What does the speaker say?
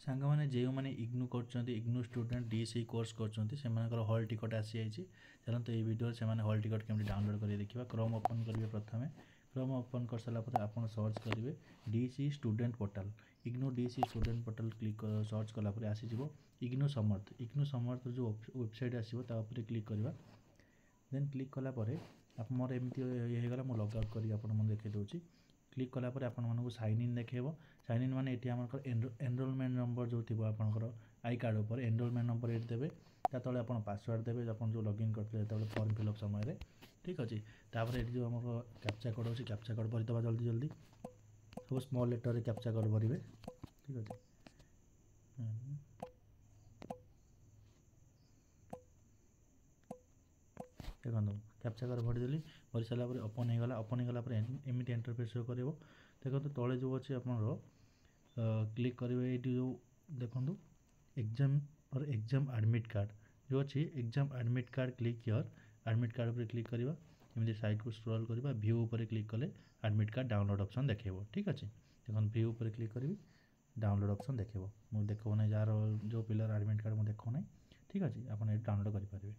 सांग मैंने जो मैंने इग्नू कर इग्नू स्टूडेंट डीएसई कोर्स कर हॉल टिकट आसी जाइए। चलते ये वीडियो से हॉल टिकट केमती डाउनलोड कर देखा। क्रोम ओपन करेंगे प्रथम क्रोम ओपन कर सारापर आप सर्च करेंगे DSE student portal IGNOU DSE student portal click search कलापर आसीज इग्नू समर्थ जो वेबसाइट आसो क्लिक करवा। देन क्लिक कलापर आप मोर एमती ये होगा मुझे लग आउट कर देखे दूसरी क्लिक कलापर आपको साइन इन देखेब। साइन इन माने आम एनरोलमेंट नंबर जो थी आपंकर आई कार्ड उपर एनरोलमेंट नंबर ये देवे तले आप पासवर्ड देवे आप जो लॉगिन करते फॉर्म फिलअप समय ठीक अच्छे। तापर ये जो आम कैप्चा कोड अच्छे कैप्चा कोड भरीदे जल्दी जल्दी सब स्मॉल लेटर रे कैप्चा कोड भरवे ठीक अच्छे। देखो कैप्चा कोड भरीदेली भरी सारापर ओपन होगा एमती इंटरफेस कर देखो तले जो अच्छे आप क्लिक करेंगे ये जो देखो एग्जाम और एग्जाम एडमिट कार्ड जो अच्छी exam admit card click here admit card पर क्लिक करवा एमती साइड को स्क्रॉल करवा व्यू पर क्लिक कले एडमिट कार्ड डाउनलोड ऑप्शन देखेबो ठीक अच्छे। देखो व्यू पर क्लिक करी डाउनलोड ऑप्शन देखेबो मुझे देखो ना जार जो पिलर एडमिट कार्ड मुझे देखो ना ठीक अच्छे आप डाउनलोड करेंगे।